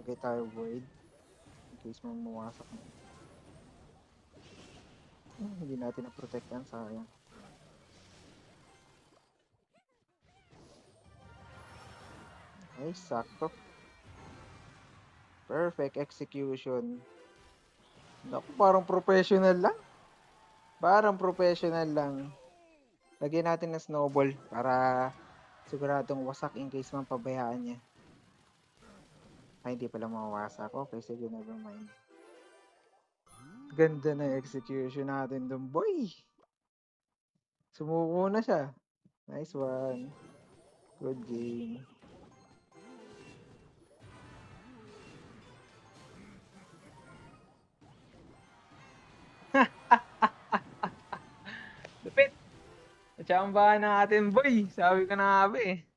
Lagay tayo void. In case mawasak mo. Hindi natin na-protectan, sayang. Ay, sakto. Perfect execution. Naku, parang professional lang. Parang professional lang. Lagyan natin ng snowball para siguradong wasak in case man pabayaan niya. Ay, hindi pala mawawasak. Okay, sige, never mind. Ganda na execution natin dun, boy. Sumuko na siya. Nice one. Good game. Lupit! Natsambahan natin, boy. Sabi ko na nga ba eh.